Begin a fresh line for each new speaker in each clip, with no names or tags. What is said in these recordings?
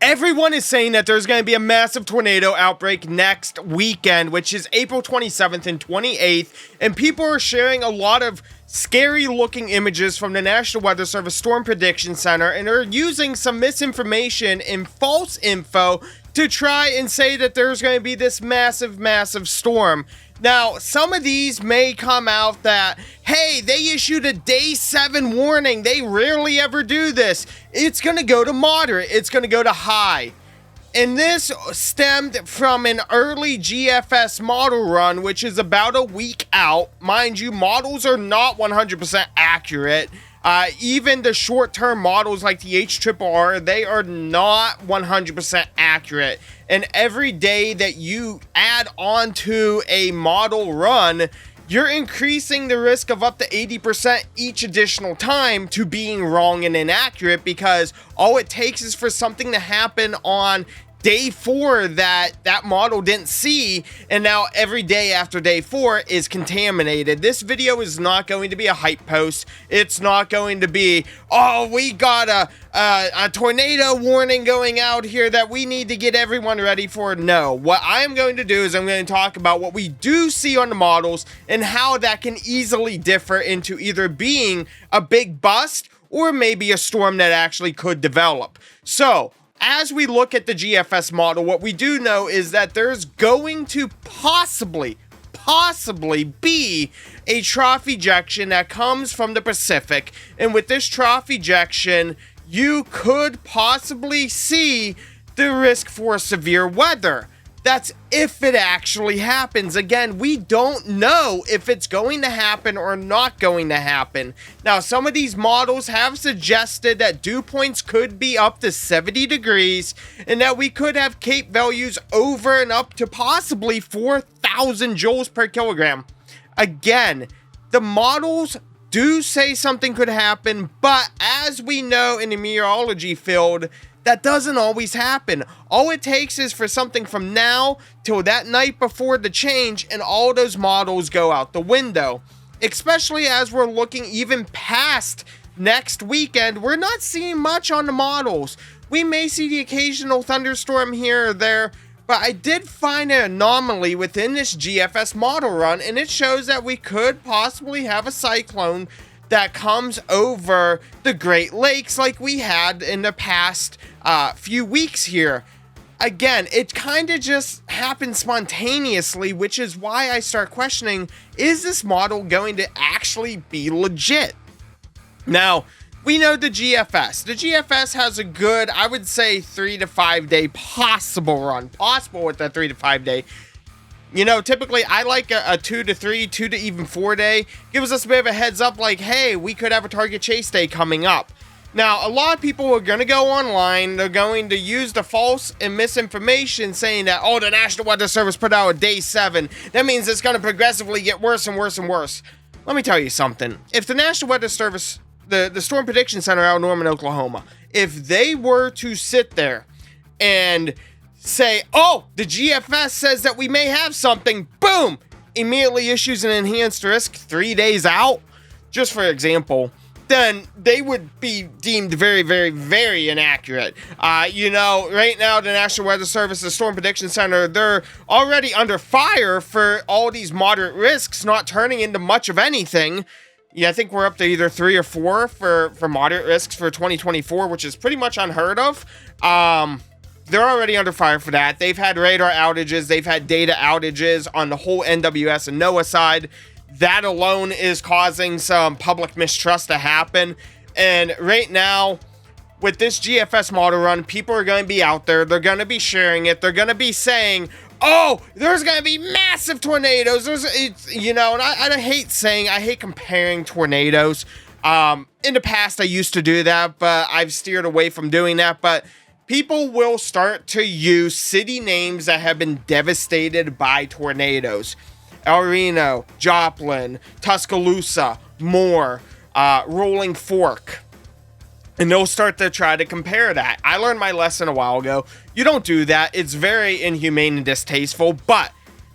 Everyone is saying that there's going to be a massive tornado outbreak next weekend, which is April 27th and 28th, and people are sharing a lot of scary looking images from the National Weather Service Storm Prediction Center, and are using some misinformation and false info to try and say that there's going to be this massive storm. Now, some of these may come out that, hey, they issued a day 7 warning. They rarely ever do this. It's going to go to moderate. It's going to go to high. And this stemmed from an early GFS model run, which is about a week out. Mind you, models are not 100% accurate. Even the short-term models like the HRRR, they are not 100% accurate. And every day that you add on to a model run, you're increasing the risk of up to 80% each additional time to being wrong and inaccurate, because all it takes is for something to happen on day 4 that model didn't see, and now every day after day 4 is contaminated. This video is not going to be a hype post. It's not going to be, oh, we got a tornado warning going out here that we need to get everyone ready for. No, what I'm going to do is I'm going to talk about what we do see on the models and how that can easily differ into either being a big bust or maybe a storm that actually could develop. So, as we look at the GFS model, what we do know is that there's going to possibly be a trough ejection that comes from the Pacific. And with this trough ejection, you could possibly see the risk for severe weather. That's if it actually happens. Again, we don't know if it's going to happen or not going to happen. Now, some of these models have suggested that dew points could be up to 70 degrees and that we could have CAPE values over and up to possibly 4,000 joules per kilogram. Again, the models do say something could happen, but as we know in the meteorology field, that doesn't always happen. All it takes is for something from now till that night before the change, and all those models go out the window. Especially as we're looking even past next weekend, we're not seeing much on the models. We may see the occasional thunderstorm here or there, but I did find an anomaly within this GFS model run, and it shows that we could possibly have a cyclone that comes over the Great Lakes like we had in the past few weeks here. Again, it kind of just happened spontaneously, which is why I start questioning, is this model going to actually be legit? Now, we know the GFS. The GFS has a good, I would say, 3 to 5 day possible run. Possible with that 3 to 5 day. You know, typically I like a 2 to 3, 2 to even 4 day. Gives us a bit of a heads up like, hey, we could have a target chase day coming up. Now, a lot of people are going to go online. They're going to use the false and misinformation saying that, oh, the National Weather Service put out a day 7. That means it's going to progressively get worse and worse and worse. Let me tell you something. If the National Weather Service, the Storm Prediction Center out in Norman, Oklahoma, if they were to sit there and say, oh, the GFS says that we may have something, boom, immediately issues an enhanced risk 3 days out, just for example, then they would be deemed very inaccurate. You know, right now, the National Weather Service, the Storm Prediction Center, they're already under fire for all these moderate risks not turning into much of anything. Yeah, I think we're up to either 3 or 4 for moderate risks for 2024, which is pretty much unheard of. They're already under fire for that. They've had radar outages. They've had data outages on the whole NWS and NOAA side. That alone is causing some public mistrust to happen. And right now, with this GFS model run, people are going to be out there. They're going to be sharing it. They're going to be saying, oh, there's going to be massive tornadoes. You know, and I hate comparing tornadoes. In the past, I used to do that, but I've steered away from doing that. But people will start to use city names that have been devastated by tornadoes. El Reno, Joplin, Tuscaloosa, Moore, Rolling Fork. And they'll start to try to compare that. I learned my lesson a while ago. You don't do that. It's very inhumane and distasteful. But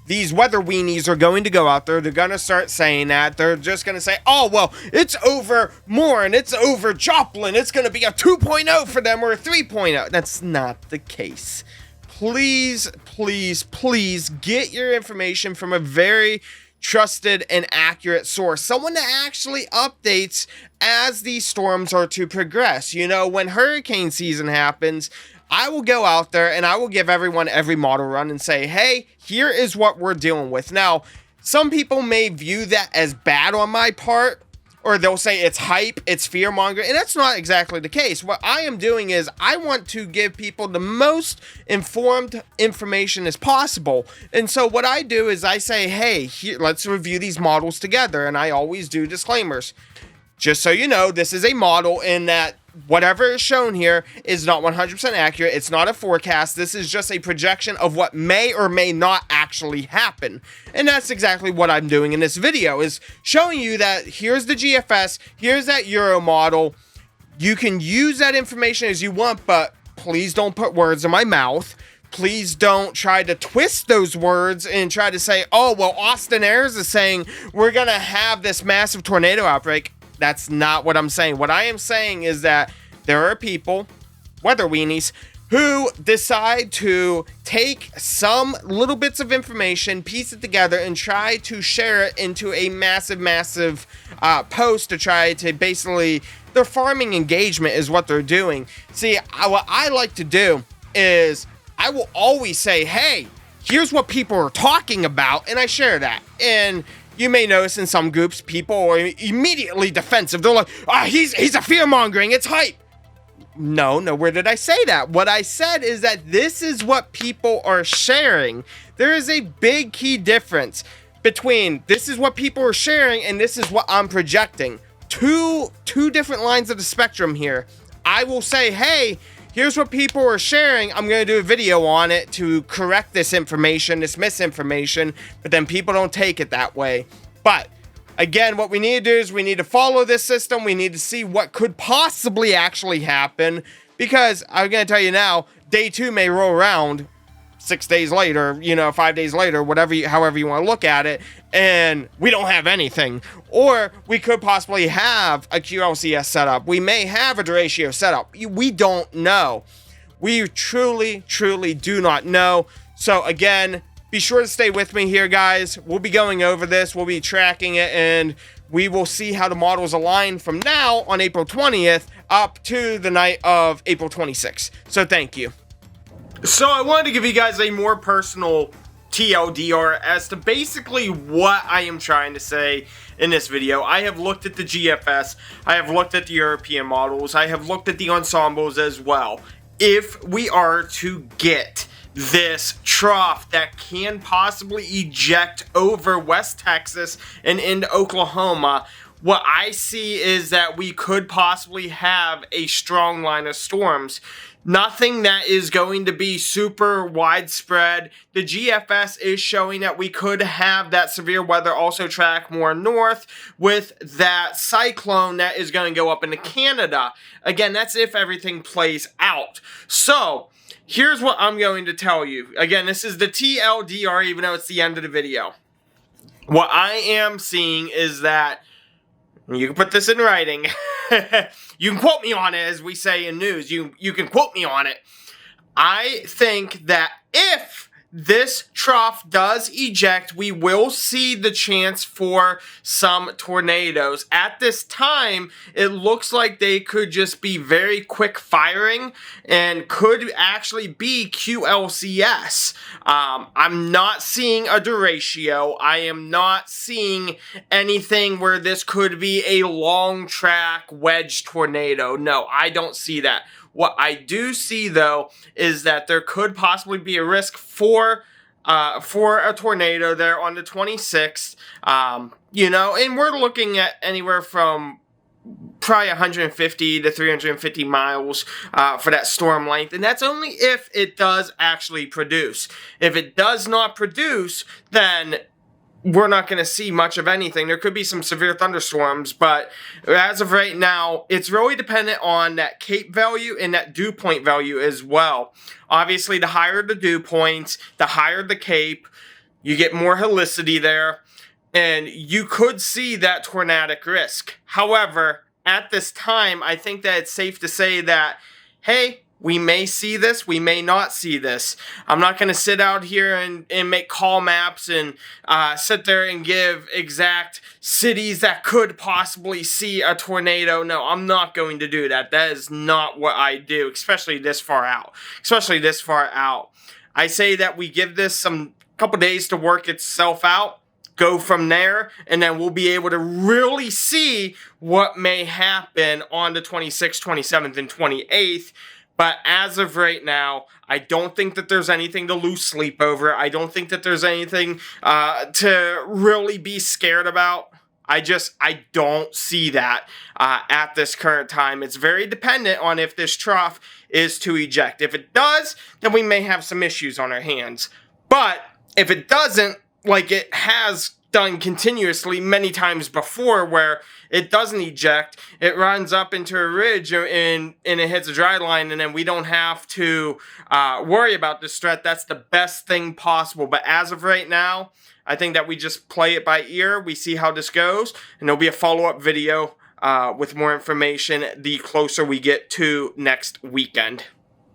these weather weenies are going to go out there. They're going to start saying that. They're just going to say, oh, well, it's over Moore and it's over Joplin. It's going to be a 2.0 for them or a 3.0. That's not the case. Please, please, please get your information from a very trusted and accurate source. Someone that actually updates as these storms are to progress. You know, when hurricane season happens, I will go out there and I will give everyone every model run and say, hey, here is what we're dealing with. Now, some people may view that as bad on my part, or they'll say it's hype, it's fear-mongering, and that's not exactly the case. What I am doing is I want to give people the most informed information as possible. And so what I do is I say, hey, here, let's review these models together, and I always do disclaimers. Just so you know, this is a model in that whatever is shown here is not 100% accurate. It's not a forecast. This is just a projection of what may or may not actually happen. And that's exactly what I'm doing in this video, is showing you that here's the GFS, here's that Euro model. You can use that information as you want, but please don't put words in my mouth. Please don't try to twist those words and try to say, oh, well, Austin Ayers is saying we're going to have this massive tornado outbreak. That's not what I'm saying. What I am saying is that there are people, weather weenies, who decide to take some little bits of information, piece it together, and try to share it into a massive post to try to basically, their farming engagement is what they're doing. See, what I like to do is I will always say, hey, here's what people are talking about, and I share that. And you may notice in some groups, people are immediately defensive. They're like, he's a fear-mongering, it's hype. No, where did I say that? What I said is that this is what people are sharing. There is a big key difference between this is what people are sharing and this is what I'm projecting. Two different lines of the spectrum here. I will say, hey, here's what people are sharing. I'm going to do a video on it to correct this information, this misinformation, but then people don't take it that way. But again, what we need to do is we need to follow this system. We need to see what could possibly actually happen, because I'm going to tell you now, day 2 may roll around 6 days later, 5 days later, however you want to look at it, and we don't have anything. Or we could possibly have a QLCS setup. We may have a Duratio setup. We don't know. We truly do not know. So again, be sure to stay with me here, guys. We'll be going over this. We'll be tracking it, and we will see how the models align from now on April 20th up to the night of April 26th. So thank you. So I wanted to give you guys a more personal TLDR as to basically what I am trying to say in this video. I have looked at the GFS, I have looked at the European models, I have looked at the ensembles as well. If we are to get this trough that can possibly eject over West Texas and into Oklahoma, what I see is that we could possibly have a strong line of storms. Nothing that is going to be super widespread. The GFS is showing that we could have that severe weather also track more north with that cyclone that is going to go up into Canada. Again, that's if everything plays out. So, here's what I'm going to tell you. Again, this is the TLDR, even though it's the end of the video. What I am seeing is that, you can put this in writing, you can quote me on it, as we say in news, you can quote me on it. I think that if this trough does eject, we will see the chance for some tornadoes. At this time, it looks like they could just be very quick firing and could actually be QLCS. I'm not seeing a Duratio. I am not seeing anything where this could be a long track wedge tornado. No, I don't see that. What I do see, though, is that there could possibly be a risk for a tornado there on the 26th. And we're looking at anywhere from probably 150 to 350 miles for that storm length, and that's only if it does actually produce. If it does not produce, then we're not going to see much of anything. There could be some severe thunderstorms, but as of right now, it's really dependent on that Cape value and that dew point value as well. Obviously, the higher the dew points, the higher the Cape, you get more helicity there, and you could see that tornadic risk. However, at this time, I think that it's safe to say that, hey, we may see this, we may not see this. I'm not going to sit out here and make call maps and sit there and give exact cities that could possibly see a tornado. No, I'm not going to do that. That is not what I do, especially this far out. I say that we give this some couple days to work itself out, go from there, and then we'll be able to really see what may happen on the 26th, 27th, and 28th. But as of right now, I don't think that there's anything to lose sleep over. I don't think that there's anything to really be scared about. I don't see that at this current time. It's very dependent on if this trough is to eject. If it does, then we may have some issues on our hands. But if it doesn't, like it has done continuously many times before, where it doesn't eject, it runs up into a ridge and it hits a dry line, and then we don't have to worry about this threat. That's the best thing possible. But as of right now, I think that we just play it by ear. We see how this goes, and there'll be a follow-up video with more information the closer we get to next weekend.